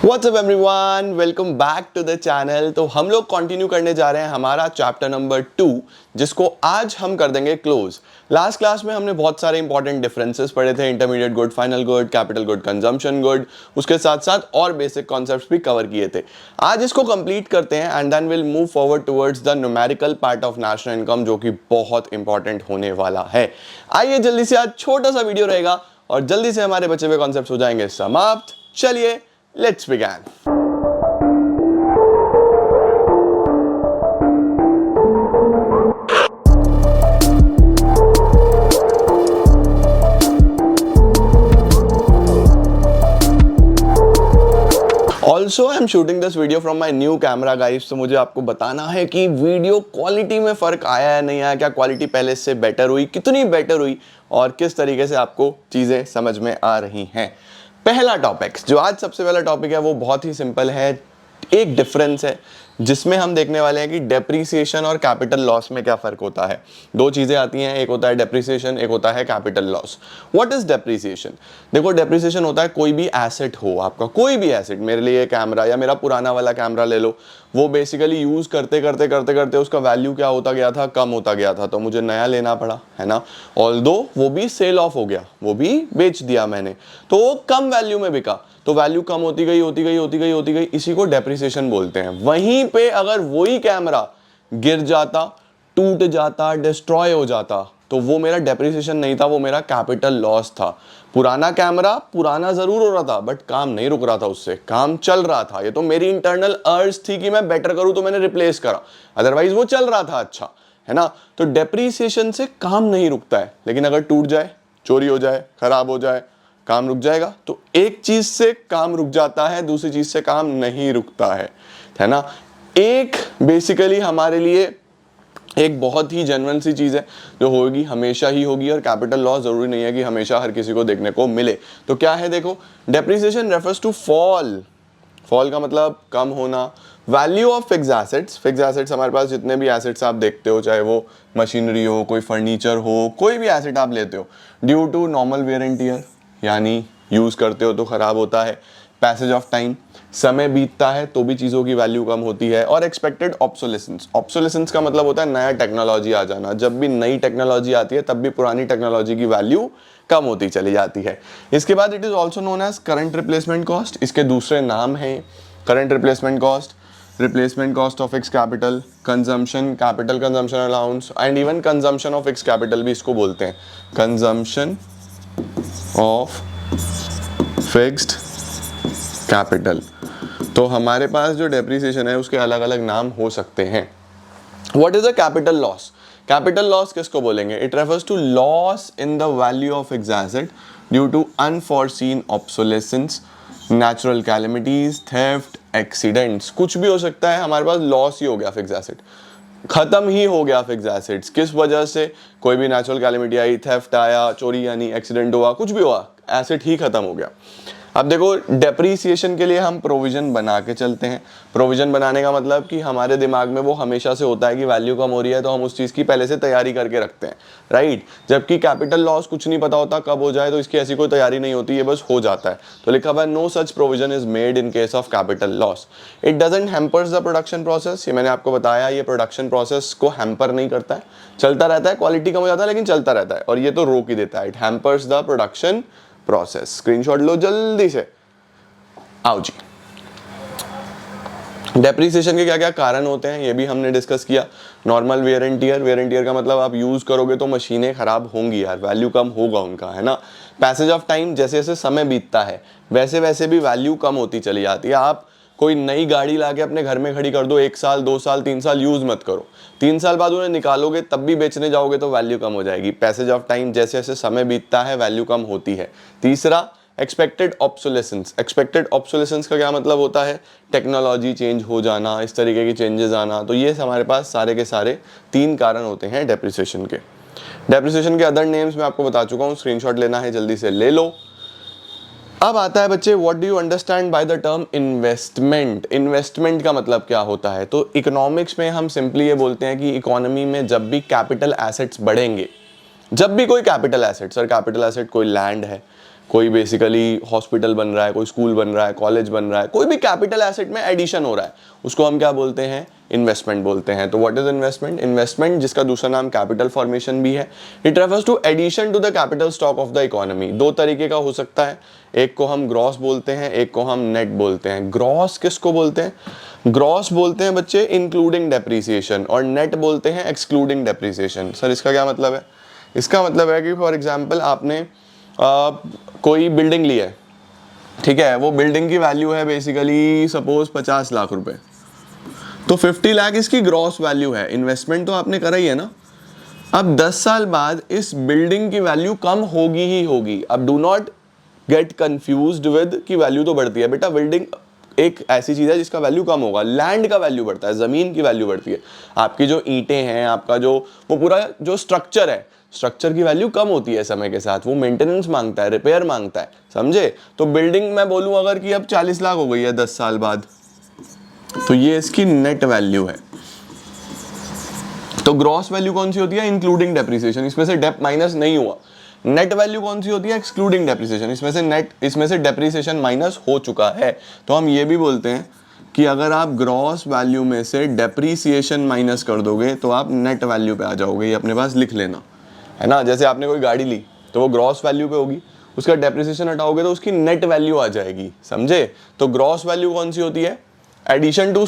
WhatsApp everyone, welcome back to the channel. तो हम लोग कंटिन्यू करने जा रहे हैं हमारा चैप्टर नंबर 2, जिसको आज हम कर देंगे क्लोज। लास्ट क्लास में हमने बहुत सारे इंपॉर्टेंट डिफरेंसेस पढ़े थे, intermediate good, final good, capital good, consumption good, उसके साथ साथ और बेसिक कॉन्सेप्ट्स भी कवर किए थे। आज इसको कंप्लीट करते हैं and then will move forward towards the numerical part of national income, जो कि बहुत इंपॉर्टेंट होने वाला है। आइए जल्दी से, आज छोटा सा वीडियो रहेगा और जल्दी से हमारे बचे हुए कॉन्सेप्ट्स हो जाएंगे समाप्त। चलिए let's begin. Also I am shooting this video from my new camera guys, तो मुझे आपको बताना है कि वीडियो क्वालिटी में फर्क आया है नहीं आया, क्या क्वालिटी पहले से बेटर हुई, कितनी बेटर हुई और किस तरीके से आपको चीजें समझ में आ रही हैं। पहला टॉपिक, जो आज सबसे पहला टॉपिक है, वो बहुत ही सिंपल है। एक डिफरेंस है जिसमें हम देखने वाले हैं कि डेप्रीसिएशन और कैपिटल लॉस में क्या फर्क होता है। दो चीजें आती हैं, एक होता है डेप्रीसिएशन, एक होता है capital loss. What is depreciation? देखो, डेप्रीसिएशन होता है कोई भी एसेट हो, आपका कोई भी एसेट, मेरे लिए कैमरा या मेरा पुराना वाला कैमरा ले लो, वो बेसिकली यूज करते करते करते करते उसका वैल्यू क्या होता गया था, कम होता गया था, तो मुझे नया लेना पड़ा, है ना। ऑल्दो वो भी सेल ऑफ हो गया, वो भी बेच दिया मैंने, तो वो कम वैल्यू में बिका, तो वैल्यू कम होती गई होती गई होती गई होती गई, इसी को डेप्रिसिएशन बोलते हैं। वहीं पे अगर वही कैमरा गिर जाता, टूट जाता, डिस्ट्रॉय हो जाता, तो वो मेरा डेप्रिसिएशन नहीं था, वो मेरा कैपिटल लॉस था। पुराना कैमरा पुराना जरूर हो रहा था, बट काम नहीं रुक रहा था, उससे काम चल रहा था। ये तो मेरी इंटरनल अर्ज थी कि मैं बेटर करूं, तो मैंने रिप्लेस करा, अदरवाइज वो चल रहा था अच्छा, है ना। तो डेप्रिसिएशन से काम नहीं रुकता है, लेकिन अगर टूट जाए, चोरी हो जाए, खराब हो जाए, काम रुक जाएगा। तो एक चीज से काम रुक जाता है, दूसरी चीज से काम नहीं रुकता है ना। एक बेसिकली हमारे लिए एक बहुत ही जेन्युइन सी चीज है जो होगी, हमेशा ही होगी, और कैपिटल लॉस जरूरी नहीं है कि हमेशा हर किसी को देखने को मिले। तो क्या है, देखो, depreciation refers to fall. Fall का मतलब कम होना। Value of fixed assets, fixed assets हमारे पास जितने भी एसेट्स आप देखते हो, चाहे वो मशीनरी हो, कोई फर्नीचर हो, कोई भी एसेट आप लेते हो, due to normal wear and tear, यानी यूज करते हो तो खराब होता है, पैसेज ऑफ टाइम, समय बीतता है तो भी चीजों की वैल्यू कम होती है, और एक्सपेक्टेड ऑब्सोलेसेंस। ऑब्सोलेसेंस का मतलब होता है नया टेक्नोलॉजी आ जाना। जब भी नई टेक्नोलॉजी आती है तब भी पुरानी टेक्नोलॉजी की वैल्यू कम होती चली जाती है। इसके बाद it is also known as current replacement cost. इसके दूसरे नाम हैं current replacement cost, replacement cost of fixed capital, consumption, capital consumption allowance, and even consumption of fixed capital भी इसको बोलते हैं, कंजम्पशन ऑफ फिक्स्ड कैपिटल। तो हमारे पास जो डेप्रिसिएशन है उसके अलग अलग नाम हो सकते हैं। What is a capital loss? Capital loss किसको बोलेंगे? It refers to loss in the value of fixed asset due to unforeseen obsolescence, natural calamities, theft, accidents. कुछ भी हो सकता है, हमारे पास लॉस ही हो गया, फिक्स्ड एसेट खत्म ही हो गया। फिक्स्ड एसेट्स किस वजह से? कोई भी नेचुरल कैलेमिटी आई, थेफ्ट आया, चोरी यानी एक्सीडेंट हुआ, कुछ भी हुआ, एसेट ही खत्म हो गया। अब देखो, डेप्रीसिएशन के लिए हम प्रोविजन बना के चलते हैं। प्रोविजन बनाने का मतलब कि हमारे दिमाग में वो हमेशा से होता है कि वैल्यू कम हो रही है, तो हम उस चीज़ की पहले से तैयारी करके रखते हैं, राइट। जबकि कैपिटल लॉस कुछ नहीं पता होता कब हो जाए, तो इसकी ऐसी कोई तैयारी नहीं होती, ये बस हो जाता है। तो लिखा हुआ है no such provision is made in case of capital loss. It doesn't hampers the production process. ये मैंने आपको बताया, ये प्रोडक्शन प्रोसेस को हैम्पर नहीं करता है, चलता रहता है, क्वालिटी कम हो जाता है लेकिन चलता रहता है, और ये तो रोक ही देता है। It hampers the production process. Screenshot लो जल्दी से, आओ जी। डेप्रिसिएशन के क्या क्या कारण होते हैं ये भी हमने डिस्कस किया। Normal wear and tear, wear and tear का मतलब आप यूज करोगे तो मशीनें खराब होंगी यार, वैल्यू कम होगा उनका, है ना। पैसेज ऑफ टाइम, जैसे जैसे समय बीतता है वैसे वैसे भी वैल्यू कम होती चली जाती है। आप कोई नई गाड़ी लाके अपने घर में खड़ी कर दो, 1 साल 2 साल 3 साल यूज मत करो, 3 साल बाद उन्हें निकालोगे तब भी बेचने जाओगे तो वैल्यू कम हो जाएगी। पैसेज ऑफ टाइम, जैसे जैसे समय बीतता है वैल्यू कम होती है। तीसरा, एक्सपेक्टेड ऑब्सोलेसेंस। एक्सपेक्टेड ऑब्सोलेसेंस का क्या मतलब होता है? टेक्नोलॉजी चेंज हो जाना, इस तरीके की चेंजेस आना। तो ये हमारे पास सारे के सारे 3 कारण होते हैं डेप्रिसिएशन के। डेप्रिसिएशन के अदर नेम्स मैं आपको बता चुका हूँ, स्क्रीनशॉट लेना है जल्दी से ले लो। अब आता है बच्चे, what do you understand by the term investment? Investment का मतलब क्या होता है? तो इकोनॉमिक्स में हम सिंपली ये बोलते हैं कि इकोनॉमी में जब भी कैपिटल एसेट्स बढ़ेंगे, जब भी कोई कैपिटल एसेट्स, और कैपिटल एसेट कोई लैंड है, कोई बेसिकली हॉस्पिटल बन रहा है, कोई स्कूल बन रहा है, कॉलेज बन रहा है, कोई भी कैपिटल एसेट में एडिशन हो रहा है, उसको हम क्या बोलते हैं? इन्वेस्टमेंट बोलते हैं। तो व्हाट इज इन्वेस्टमेंट? इन्वेस्टमेंट, जिसका दूसरा नाम कैपिटल फॉर्मेशन भी है, it refers to addition to the capital stock of the economy. दो तरीके का हो सकता है, एक को हम ग्रॉस बोलते हैं, एक को हम नेट बोलते हैं। ग्रॉस किसको बोलते हैं? ग्रॉस बोलते हैं बच्चे इंक्लूडिंग डेप्रीसिएशन, और नेट बोलते हैं एक्सक्लूडिंग डेप्रीसिएशन। सर इसका क्या मतलब है? इसका मतलब है कि फॉर एग्जाम्पल आपने कोई बिल्डिंग ली है, ठीक है, वो बिल्डिंग की वैल्यू है बेसिकली सपोज 50 लाख रुपए, तो 50 लाख इसकी ग्रॉस वैल्यू है। इन्वेस्टमेंट तो आपने करा ही है ना। अब 10 साल बाद इस बिल्डिंग की वैल्यू कम होगी ही होगी। अब do not gate confused with की वैल्यू तो बढ़ती है बेटा, बिल्डिंग एक ऐसी चीज है जिसका वैल्यू कम होगा। लैंड का वैल्यू बढ़ता है, जमीन की वैल्यू बढ़ती है। आपकी जो ईंटें हैं, आपका जो वो पूरा जो स्ट्रक्चर है, स्ट्रक्चर की वैल्यू कम होती है समय के साथ, वो मेंटेनेंस मांगता है, रिपेयर मांगता है, समझे? तो बिल्डिंग मैं बोलूं अगर कि अब 40 लाख हो गई है 10 साल बाद, तो ये इसकी नेट वैल्यू है। तो ग्रॉस वैल्यू कौन सी होती है? इंक्लूडिंग डेप्रिसिएशन, इसमें से डेप माइनस नहीं हुआ। नेट वैल्यू कौन सी होती है? एक्सक्लूडिंग डेप्रिसिएशन, इसमें से डेप्रिसिएशन माइनस हो चुका है। तो हम ये भी बोलते हैं कि अगर आप ग्रॉस वैल्यू में से डेप्रिसिएशन माइनस कर दोगे तो आप नेट वैल्यू पे आ जाओगे। ये अपने पास लिख लेना है ना। जैसे आपने कोई गाड़ी ली तो वो ग्रॉस वैल्यू पे होगी, उसका डेप्रिसिएशन हटाओगे तो उसकी नेट वैल्यू आ जाएगी, समझे? तो ग्रॉस वैल्यू कौन सी होती है? Addition to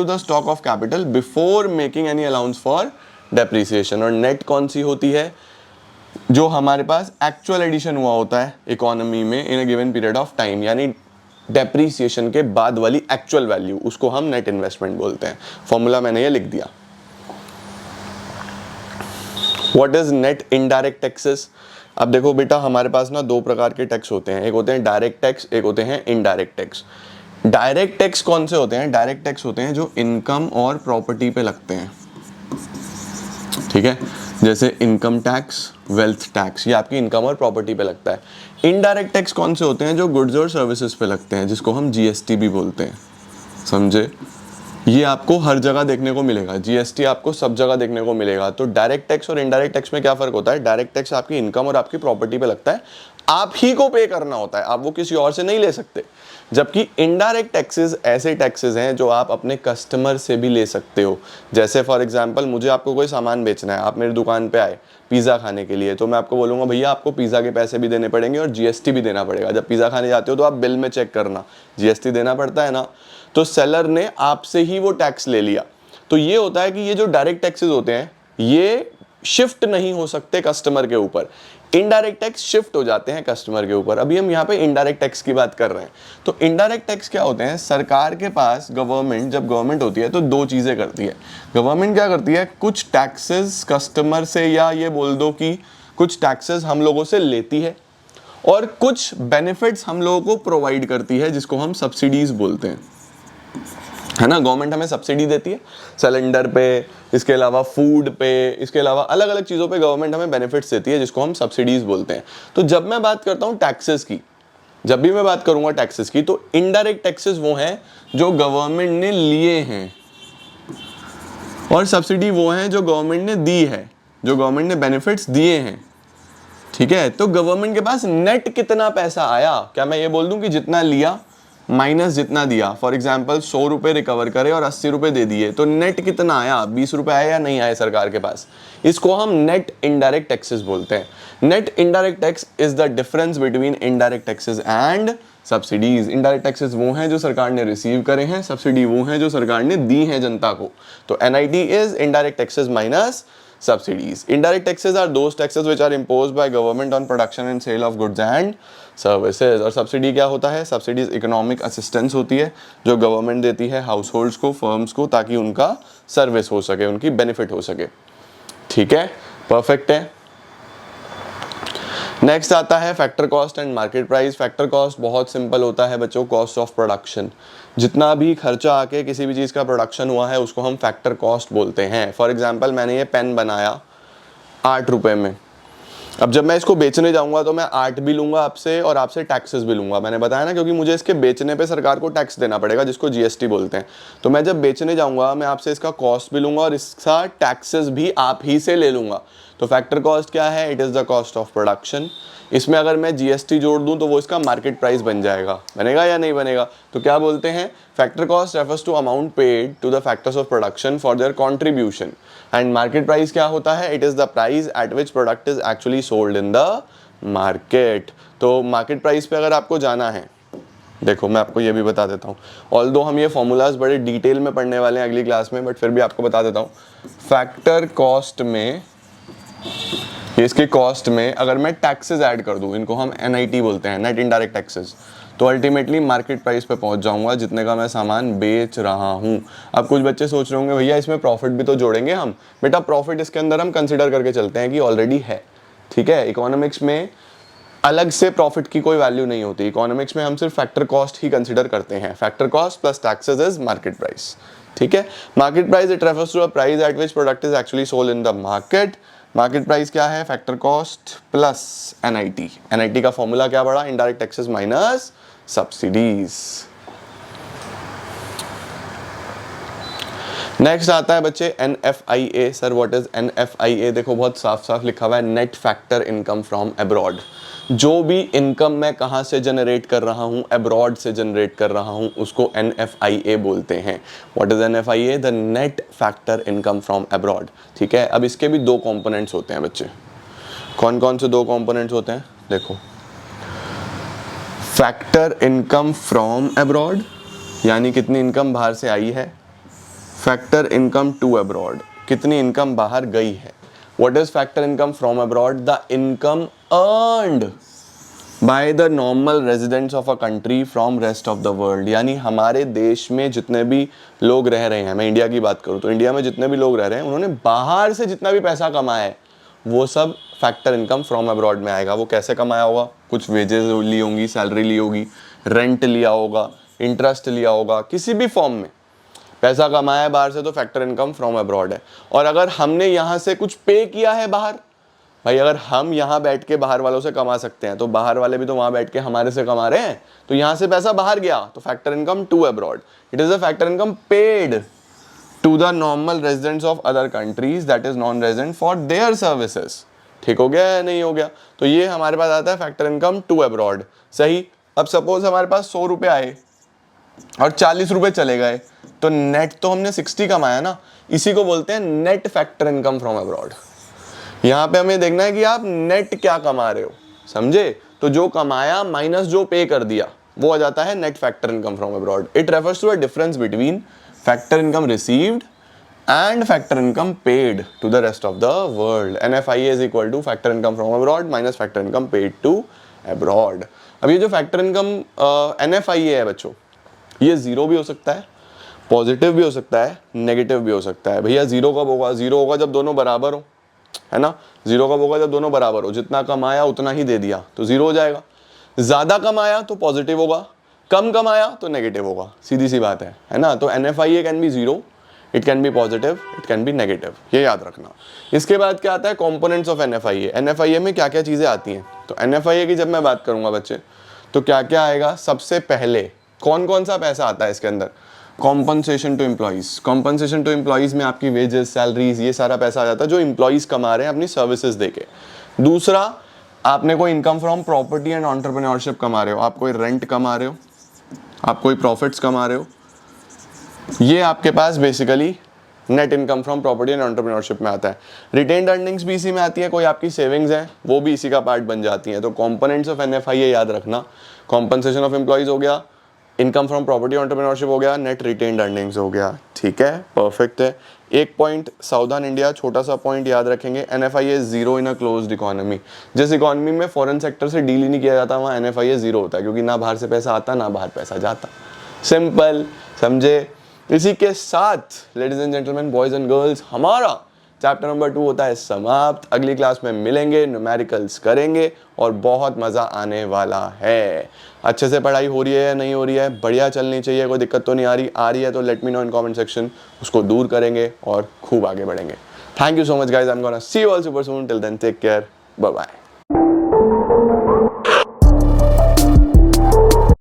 the stock of capital before making any allowance for depreciation. और नेट कौन सी होती है? जो हमारे पास एक्चुअल एडिशन हुआ होता है इकोनॉमी में in a given period of time, यानी डेप्रिसिएशन के बाद वाली एक्चुअल वैल्यू, उसको हम नेट इन्वेस्टमेंट बोलते हैं। फॉर्मूला मैंने ये लिख दिया। What is net indirect taxes? अब देखो बेटा, हमारे पास ना दो प्रकार के टैक्स होते हैं, एक होते हैं डायरेक्ट टैक्स, एक होते हैं इनडायरेक्ट टैक्स। डायरेक्ट टैक्स कौन से होते हैं? डायरेक्ट टैक्स होते हैं जो इनकम और प्रॉपर्टी पे लगते हैं, ठीक है, जैसे इनकम टैक्स, वेल्थ टैक्स, ये आपकी इनकम और प्रॉपर्टी पे लगता है। इनडायरेक्ट टैक्स कौन से होते हैं? जो गुड्स और सर्विसेज पे लगते हैं, जिसको हम जीएसटी भी बोलते हैं, समझे? ये आपको हर जगह देखने को मिलेगा, जीएसटी आपको सब जगह देखने को मिलेगा। तो डायरेक्ट टैक्स और इनडायरेक्ट टैक्स में क्या फर्क होता है? डायरेक्ट टैक्स आपकी इनकम और आपकी प्रॉपर्टी पे लगता है, आप ही को पे करना होता है, आप वो किसी और से नहीं ले सकते। जबकि इनडायरेक्ट टैक्सेस ऐसे टैक्सेस हैं जो आप अपने कस्टमर से भी ले सकते हो। जैसे फॉर एग्जांपल, मुझे आपको कोई सामान बेचना है, आप मेरी दुकान पे आए पिज़्ज़ा खाने के लिए, तो मैं आपको बोलूँगा भैया आपको पिज़्ज़ा के पैसे भी देने पड़ेंगे और जीएसटी भी देना पड़ेगा। जब पिज़्ज़ा खाने जाते हो तो आप बिल में चेक करना, जीएसटी देना पड़ता है ना। तो सेलर ने आपसे ही वो टैक्स ले लिया। तो ये होता है कि ये जो डायरेक्ट टैक्सेस होते हैं ये शिफ्ट नहीं हो सकते कस्टमर के ऊपर, इनडायरेक्ट टैक्स शिफ्ट हो जाते हैं कस्टमर के ऊपर। अभी हम यहाँ पे इनडायरेक्ट टैक्स की बात कर रहे हैं। तो इनडायरेक्ट टैक्स क्या होते हैं? सरकार के पास गवर्नमेंट, जब गवर्नमेंट होती है तो दो चीज़ें करती है। गवर्नमेंट क्या करती है? कुछ टैक्सेस कस्टमर से, या ये बोल दो कि कुछ टैक्सेस हम लोगों से लेती है, और कुछ बेनिफिट्स हम लोगों को प्रोवाइड करती है, जिसको हम सब्सिडीज बोलते हैं, है ना। गवर्नमेंट हमें सब्सिडी देती है सिलेंडर पे, इसके अलावा फूड पे, इसके अलावा अलग अलग चीज़ों पे गवर्नमेंट हमें बेनिफिट्स देती है, जिसको हम सब्सिडीज बोलते हैं। तो जब मैं बात करता हूँ टैक्सेस की, जब भी मैं बात करूंगा टैक्सेस की, तो इनडायरेक्ट टैक्सेस वो हैं जो गवर्नमेंट ने लिए हैं, और सब्सिडी वो हैं जो गवर्नमेंट ने दी है, जो गवर्नमेंट ने बेनिफिट्स दिए हैं, ठीक है। तो गवर्नमेंट के पास नेट कितना पैसा आया? क्या मैं ये बोल दूं कि जितना लिया माइनस जितना दिया? फॉर एग्जाम्पल 100 रुपये रिकवर करे और 80 रुपये दे दिए, तो नेट कितना आया? 20 रुपये आया या नहीं आया सरकार के पास? इसको हम नेट इनडायरेक्ट टैक्सेस बोलते हैं। Net indirect tax is the difference between indirect taxes and subsidies. Indirect taxes वो हैं जो सरकार ने रिसीव करे हैं, सब्सिडी वो हैं जो सरकार ने दी हैं जनता को। तो NIT is indirect taxes minus subsidies. Indirect taxes are those taxes which are imposed by government on production and sale of goods and services. और सब्सिडी क्या होता है? सब्सिडीज इकोनॉमिक असिस्टेंस होती है जो गवर्नमेंट देती है हाउस होल्ड्स को, फर्म्स को, ताकि उनका सर्विस हो सके, उनकी बेनिफिट हो सके, ठीक है, परफेक्ट है। नेक्स्ट आता है factor cost and market price. Factor cost बहुत सिंपल होता है बच्चों, कॉस्ट ऑफ प्रोडक्शन। जितना भी खर्चा आके किसी भी चीज़ का प्रोडक्शन हुआ है उसको हम फैक्टर कॉस्ट बोलते हैं। फॉर एग्जांपल मैंने ये पेन बनाया 8 रुपये में, अब जब मैं इसको बेचने जाऊंगा तो मैं 8 भी लूंगा आपसे और आपसे टैक्सेस भी लूंगा, मैंने बताया ना, क्योंकि मुझे इसके बेचने पे सरकार को टैक्स देना पड़ेगा जिसको जीएसटी बोलते हैं। तो मैं जब बेचने जाऊंगा मैं आपसे इसका कॉस्ट भी लूंगा और इसका टैक्सेस भी आप ही से ले लूंगा। तो फैक्टर कॉस्ट क्या है? It is the cost of production. इसमें अगर मैं जीएसटी जोड़ दूं तो वो इसका मार्केट प्राइस बन जाएगा, बनेगा या नहीं बनेगा? तो क्या बोलते हैं? Factor cost refers to amount paid to the factors of production for their contribution, and market price क्या होता है? It is the price at which product is actually sold in the market. तो मार्केट प्राइस पे अगर आपको जाना है, देखो मैं आपको ये भी बता देता हूँ, ऑल्दो हम ये फॉर्मूलाज बड़े डिटेल में पढ़ने वाले हैं अगली क्लास में, बट फिर भी आपको बता देता हूँ। फैक्टर कॉस्ट में, इसके कॉस्ट में अगर मैं टैक्सेस ऐड कर दूं, इनको हम NIT बोलते हैं, नेट इनडायरेक्ट टैक्सेस, तो अल्टीमेटली मार्केट प्राइस पे पहुंच जाऊंगा जितने का मैं सामान बेच रहा हूं। अब कुछ बच्चे सोच रहे होंगे भैया इसमें प्रॉफिट भी तो जोड़ेंगे हम। बेटा प्रॉफिट इसके अंदर हम कंसिडर करके चलते हैं कि ऑलरेडी है, ठीक है। इकोनॉमिक्स में अलग से प्रॉफिट की कोई वैल्यू नहीं होती, इकोनॉमिक्स में हम सिर्फ फैक्टर कॉस्ट ही कंसिडर करते हैं। Factor cost plus taxes is market price, ठीक है। Market price it refers to a price at which product is actually sold in the market. Market price क्या है? Factor cost plus NIT। NIT का formula क्या पड़ा? Indirect taxes minus subsidies. Next आता है बच्चे NFIA। Sir what is NFIA? देखो बहुत साफ साफ लिखा हुआ है, net factor income from abroad. जो भी इनकम मैं कहाँ से जनरेट कर रहा हूँ? अब्रॉड से जनरेट कर रहा हूँ, उसको NFIA बोलते हैं। What is NFIA? The net factor income from abroad, ठीक है। अब इसके भी दो कंपोनेंट्स होते हैं बच्चे। कौन कौन से दो कंपोनेंट्स होते हैं? देखो, फैक्टर इनकम फ्रॉम अब्रॉड यानी कितनी इनकम बाहर से आई है, फैक्टर इनकम टू अब्रॉड कितनी इनकम बाहर गई है। What is factor income from abroad? The income earned by the normal residents of a country from rest of the world। यानी हमारे देश में जितने भी लोग रह रहे हैं, मैं इंडिया की बात करूँ तो इंडिया में जितने भी लोग रह रहे हैं, उन्होंने बाहर से जितना भी पैसा कमाया है वो सब फैक्टर इनकम फ्रॉम अब्रॉड में आएगा। वो कैसे कमाया होगा? कुछ वेजेस ली होंगी, सैलरी ली होगी, रेंट लिया होगा, इंटरेस्ट लिया होगा, किसी भी फॉर्म में पैसा कमाया है बाहर से, तो फैक्टर इनकम फ्रॉम अब्रॉड है। और अगर हमने यहाँ से कुछ पे किया है बाहर, भाई अगर हम यहाँ बैठ के बाहर वालों से कमा सकते हैं तो बाहर वाले भी तो वहाँ बैठ के हमारे से कमा रहे हैं, तो यहाँ से पैसा बाहर गया तो factor income to abroad. It is a factor income paid to the normal residents of other countries that is non resident for their services. ठीक हो गया या नहीं हो गया? तो ये हमारे पास आता है फैक्टर इनकम टू अब्रॉड। सही। अब सपोज हमारे पास 100 रुपये आए और 40 रुपये चले गए, तो नेट तो हमने 60 कमाया ना, इसी को बोलते हैं net factor income from abroad. यहां पे हमें देखना है कि आप नेट क्या कमा रहे हो, समझे? तो जो कमाया माइनस जो पे कर दिया वो आ जाता है net factor income from abroad. It refers to a difference between factor income received and factor income paid to the rest of the world। NFIA is equal to factor income from abroad minus factor income paid to abroad। अब ये जो factor income NFIA है बच्चों, ये zero भी हो सकता है, पॉजिटिव भी हो सकता है, नेगेटिव भी हो सकता है। भैया जीरो कब होगा? जीरो होगा जब दोनों बराबर हो, है ना। जीरो कब होगा? जब दोनों बराबर हो, जितना कमाया उतना ही दे दिया तो जीरो हो जाएगा। ज्यादा कमाया तो पॉजिटिव होगा, कम कमाया तो नेगेटिव होगा, सीधी सी बात है ना। तो NFIA can be zero, it can be positive, it can be negative, ये याद रखना। इसके बाद क्या आता है? Components of NFIA। NFIA में क्या क्या चीजें आती हैं? तो NFIA की जब मैं बात करूंगा बच्चे, तो क्या क्या आएगा? सबसे पहले कौन कौन सा पैसा आता है इसके अंदर? Compensation to employees. Compensation to employees में आपकी वेजेस, सैलरीज, ये सारा पैसा आ जाता है जो एम्प्लॉइज कमा रहे हैं अपनी सर्विसेज देके। दूसरा, आपने कोई income from property and entrepreneurship कमा रहे हो, आप कोई रेंट कमा रहे हो, आप कोई प्रॉफिट्स कमा रहे हो, ये आपके पास basically net income from property and entrepreneurship में आता है। रिटेन्ड अर्निंग्स भी इसी में आती है, कोई आपकी सेविंग्स है वो भी इसी का पार्ट बन जाती है। तो कंपोनेंट्स ऑफ NFIA याद रखना, कॉम्पनसेशन ऑफ एम्प्लॉइज हो गया, इनकम फ्रॉम प्रॉपर्टी एंटरप्रेन्योरशिप हो गया, नेट रिटेन्ड अर्निंग्स हो गया। ठीक है, परफेक्ट है। एक पॉइंट सावधान इंडिया, छोटा सा पॉइंट याद रखेंगे, NFIA zero in a closed economy. जिस इकोनॉमी में फॉरेन सेक्टर से डील ही नहीं किया जाता वहाँ NFIA जीरो होता है, क्योंकि ना बाहर से पैसा आता ना बाहर पैसा जाता। सिंपल, समझे? इसी के साथ ladies and gentleman, boys and girls, हमारा चैप्टर नंबर 2 होता है समाप्त। अगली क्लास में मिलेंगे, न्यूमेरिकल्स करेंगे और बहुत मज़ा आने वाला है। अच्छे से पढ़ाई हो रही है या नहीं हो रही है? बढ़िया चलनी चाहिए, कोई दिक्कत तो नहीं आ रही है तो let me know in comment section, उसको दूर करेंगे और खूब आगे बढ़ेंगे। Thank you so much guys, I am gonna see you all super soon. Till then take care, bye bye.